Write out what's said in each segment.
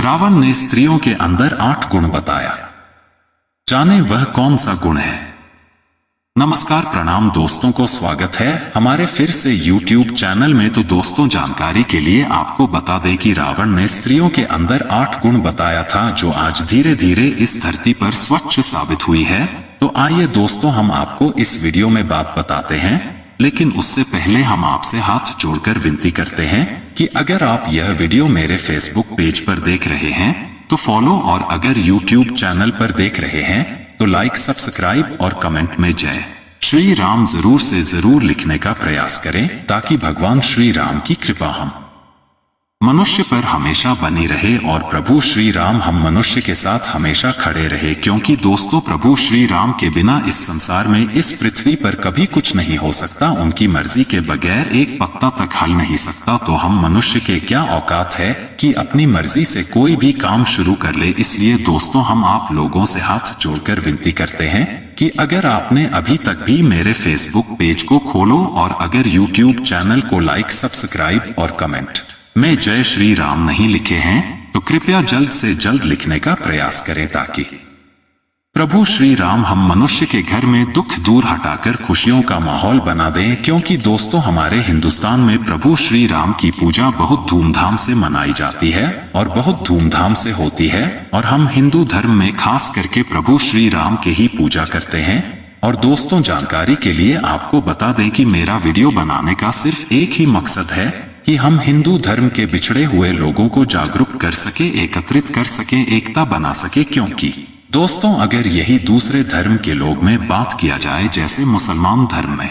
रावण ने स्त्रियों के अंदर 8 गुण बताया। जाने वह कौन सा गुण है। नमस्कार प्रणाम दोस्तों को स्वागत है हमारे फिर से YouTube चैनल में। तो दोस्तों जानकारी के लिए आपको बता दें कि रावण ने स्त्रियों के अंदर 8 गुण बताया था जो आज धीरे धीरे इस धरती पर स्वच्छ साबित हुई है। तो आइए दोस्तों हम आपको इस वीडियो में बात बताते हैं, लेकिन उससे पहले हम आपसे हाथ जोड़कर विनती करते हैं कि अगर आप यह वीडियो मेरे फेसबुक पेज पर देख रहे हैं तो फॉलो, और अगर YouTube चैनल पर देख रहे हैं तो लाइक, सब्सक्राइब और कमेंट में जय श्री राम जरूर से जरूर लिखने का प्रयास करें ताकि भगवान श्री राम की कृपा हम मनुष्य पर हमेशा बनी रहे और प्रभु श्री राम हम मनुष्य के साथ हमेशा खड़े रहे। क्योंकि दोस्तों प्रभु श्री राम के बिना इस संसार में, इस पृथ्वी पर कभी कुछ नहीं हो सकता। उनकी मर्जी के बगैर एक पत्ता तक हल नहीं सकता। तो हम मनुष्य के क्या औकात है कि अपनी मर्जी से कोई भी काम शुरू कर ले। इसलिए दोस्तों हम आप लोगों से हाथ जोड़कर विनती करते हैं कि अगर आपने अभी तक भी मेरे फेसबुक पेज को खोलो और अगर YouTube चैनल को लाइक, सब्सक्राइब और कमेंट में जय श्री राम नहीं लिखे हैं तो कृपया जल्द से जल्द लिखने का प्रयास करें ताकि प्रभु श्री राम हम मनुष्य के घर में दुख दूर हटाकर खुशियों का माहौल बना दें। क्योंकि दोस्तों हमारे हिंदुस्तान में प्रभु श्री राम की पूजा बहुत धूमधाम से मनाई जाती है और बहुत धूमधाम से होती है, और हम हिंदू धर्म में खास करके प्रभु श्री राम के ही पूजा करते हैं। और दोस्तों जानकारी के लिए आपको बता दें कि मेरा वीडियो बनाने का सिर्फ एक ही मकसद है कि हम हिंदू धर्म के बिछड़े हुए लोगों को जागरूक कर सके, एकत्रित कर सके, एकता बना सके। क्योंकि दोस्तों अगर यही दूसरे धर्म के लोग में बात किया जाए, जैसे मुसलमान धर्म में,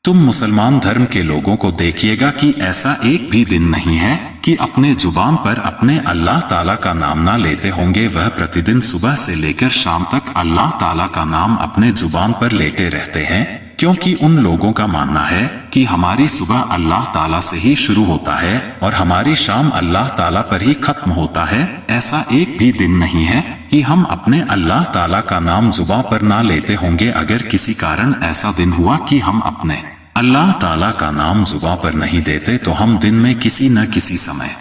तुम मुसलमान धर्म के लोगों को देखिएगा कि ऐसा एक भी दिन नहीं है कि अपने जुबान पर अपने अल्लाह ताला का नाम ना लेते होंगे। वह प्रतिदिन सुबह से लेकर शाम तक अल्लाह ताला का नाम अपने जुबान पर लेते रहते हैं। क्योंकि उन लोगों का मानना है कि हमारी सुबह अल्लाह ताला से ही शुरू होता है और हमारी शाम अल्लाह ताला पर ही खत्म होता है। ऐसा एक भी दिन नहीं है कि हम अपने अल्लाह ताला का नाम जुबान पर ना लेते होंगे। अगर किसी कारण ऐसा दिन हुआ कि हम अपने अल्लाह ताला का नाम जुबान पर नहीं देते तो हम दिन में किसी न किसी समय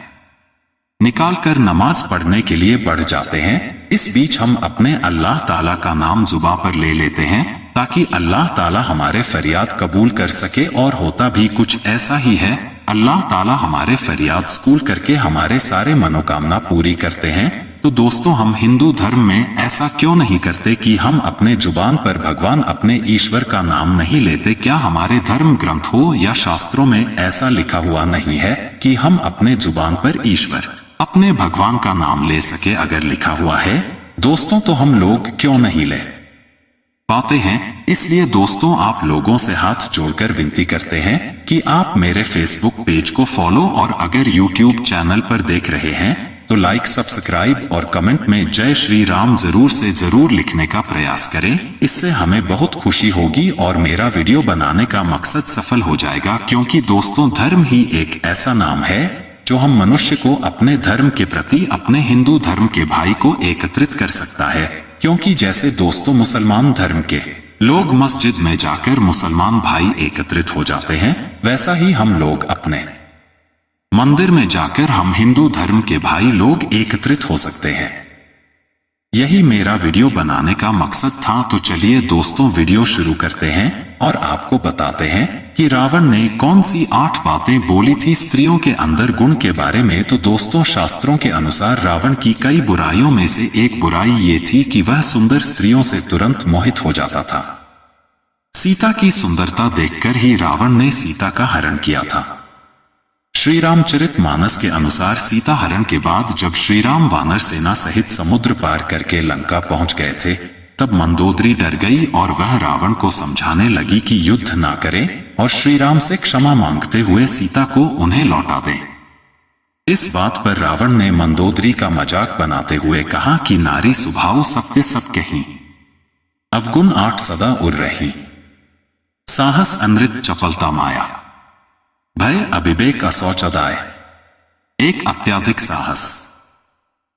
निकालकर नमाज पढ़ने के लिए बढ़ जाते हैं। इस बीच हम अपने अल्लाह ताला का नाम जुबान पर ले लेते हैं ताकि अल्लाह ताला हमारे फरियाद कबूल कर सके। और होता भी कुछ ऐसा ही है, अल्लाह ताला हमारे फरियाद कबूल करके हमारे सारे मनोकामना पूरी करते हैं। तो दोस्तों हम हिंदू धर्म में ऐसा क्यों नहीं करते कि हम अपने जुबान पर भगवान, अपने ईश्वर का नाम नहीं लेते? क्या हमारे धर्म ग्रंथ हो या शास्त्रों में ऐसा लिखा हुआ नहीं है कि हम अपने जुबान पर ईश्वर, अपने भगवान का नाम ले सके? अगर लिखा हुआ है दोस्तों तो हम लोग क्यों नहीं ले पाते हैं? इसलिए दोस्तों आप लोगों से हाथ जोड़कर विनती करते हैं कि आप मेरे फेसबुक पेज को फॉलो, और अगर YouTube चैनल पर देख रहे हैं तो लाइक, सब्सक्राइब और कमेंट में जय श्री राम जरूर से जरूर लिखने का प्रयास करें। इससे हमें बहुत खुशी होगी और मेरा वीडियो बनाने का मकसद सफल हो जाएगा। क्योंकि दोस्तों धर्म ही एक ऐसा नाम है जो हम मनुष्य को अपने धर्म के प्रति, अपने हिंदू धर्म के भाई को एकत्रित कर सकता है। क्योंकि जैसे दोस्तों मुसलमान धर्म के लोग मस्जिद में जाकर मुसलमान भाई एकत्रित हो जाते हैं, वैसा ही हम लोग अपने मंदिर में जाकर हम हिंदू धर्म के भाई लोग एकत्रित हो सकते हैं। यही मेरा वीडियो बनाने का मकसद था। तो चलिए दोस्तों वीडियो शुरू करते हैं और आपको बताते हैं कि रावण ने कौन सी 8 बातें बोली थी स्त्रियों के अंदर गुण के बारे में। तो दोस्तों शास्त्रों के अनुसार रावण की कई बुराइयों में से एक बुराई ये थी कि वह सुंदर स्त्रियों से तुरंत मोहित हो जाता था। सीता की सुंदरता देखकर ही रावण ने सीता का हरण किया था। श्री रामचरितमानस के अनुसार सीता हरण के बाद जब श्री राम वानर सेना सहित समुद्र पार करके लंका पहुंच गए थे, तब मंदोदरी डर गई और वह रावण को समझाने लगी कि युद्ध ना करे और श्री राम से क्षमा मांगते हुए सीता को उन्हें लौटा दे। इस बात पर रावण ने मंदोदरी का मजाक बनाते हुए कहा कि नारी स्वभाव सत्य सब कहीं, अवगुण 8 सदा उर रही, साहस अनृत चपलता माया, भय अविवेक असौच अदाय, एक अत्यधिक साहस।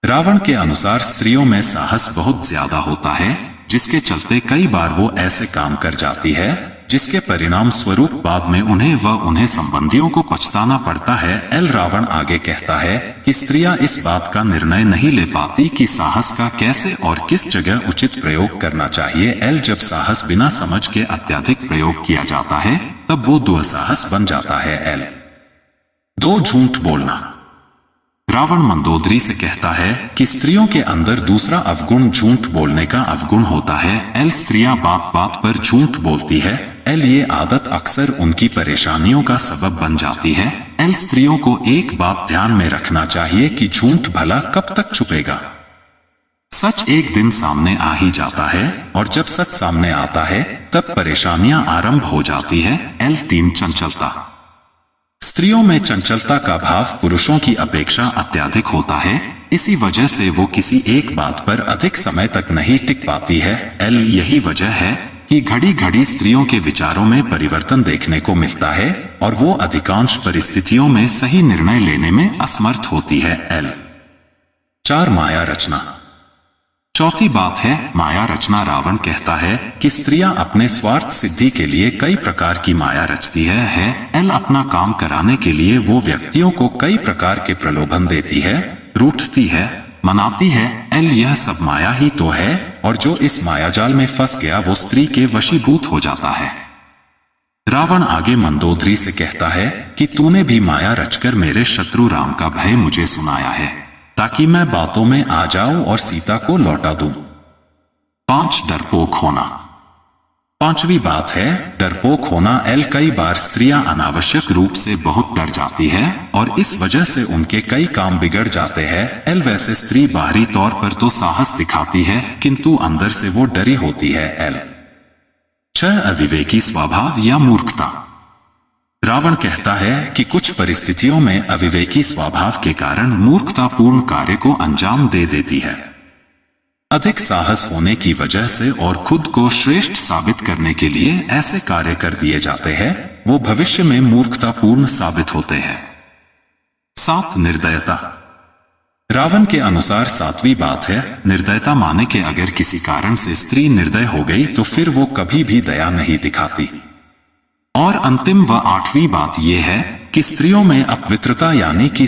रावण के अनुसार स्त्रियों में साहस बहुत ज्यादा होता है, जिसके चलते कई बार वो ऐसे काम कर जाती है जिसके परिणाम स्वरूप बाद में उन्हें व उन्हें संबंधियों को पछताना पड़ता है। एल रावण आगे कहता है कि स्त्रियां इस बात का निर्णय नहीं ले पाती कि साहस का कैसे और किस जगह उचित प्रयोग करना चाहिए। एल जब साहस बिना समझ के अत्यधिक प्रयोग किया जाता है तब वो दुस्साहस बन जाता है। एल 2 झूठ बोलना। रावण मंदोदरी से कहता है कि स्त्रियों के अंदर दूसरा अवगुण झूठ बोलने का अवगुण होता है। एल स्त्रियां बात बात पर झूठ बोलती है। एल ये आदत अक्सर उनकी परेशानियों का सबब बन जाती है। एल स्त्रियों को एक बात ध्यान में रखना चाहिए कि झूठ भला कब तक छुपेगा। सच एक दिन सामने आ ही जाता है और जब सच सामने आता है तब परेशानियां आरंभ हो जाती है। एल 3 चंचलता। स्त्रियों में चंचलता का भाव पुरुषों की अपेक्षा अत्यधिक होता है। इसी वजह से वो किसी एक बात पर अधिक समय तक नहीं टिक पाती है। एल यही वजह है कि घड़ी घड़ी स्त्रियों के विचारों में परिवर्तन देखने को मिलता है और वो अधिकांश परिस्थितियों में सही निर्णय लेने में असमर्थ होती है। एल 4 माया रचना। चौथी बात है माया रचना। रावण कहता है कि स्त्रियां अपने स्वार्थ सिद्धि के लिए कई प्रकार की माया रचती है। एल अपना काम कराने के लिए वो व्यक्तियों को कई प्रकार के प्रलोभन देती है, रूठती है, मनाती है। एल यह सब माया ही तो है और जो इस मायाजाल में फंस गया वो स्त्री के वशीभूत हो जाता है। रावण आगे मंदोदरी से कहता है कि तूने भी माया रचकर मेरे शत्रु राम का भय मुझे सुनाया है ताकि मैं बातों में आ जाऊं और सीता को लौटा दूं। 5 डरपोक होना। 5वीं बात है डरपोक होना। एल कई बार स्त्रियां अनावश्यक रूप से बहुत डर जाती है और इस वजह से उनके कई काम बिगड़ जाते हैं। एल वैसे स्त्री बाहरी तौर पर तो साहस दिखाती है किंतु अंदर से वो डरी होती है। एल 6 अविवेकी स्वभाव या मूर्खता। रावण कहता है कि कुछ परिस्थितियों में अविवेकी स्वभाव के कारण मूर्खतापूर्ण कार्य को अंजाम दे देती है। अधिक साहस होने की वजह से और खुद को श्रेष्ठ साबित करने के लिए ऐसे कार्य कर दिए जाते हैं वो भविष्य में मूर्खतापूर्ण साबित होते हैं। 7 निर्दयता। रावण के अनुसार 7वीं बात है निर्दयता, माने कि अगर किसी कारण से स्त्री निर्दय हो गई तो फिर वो कभी भी दया नहीं दिखाती। और अंतिम व 8वीं बात यह है कि स्त्रियों में अपवित्रता यानी कि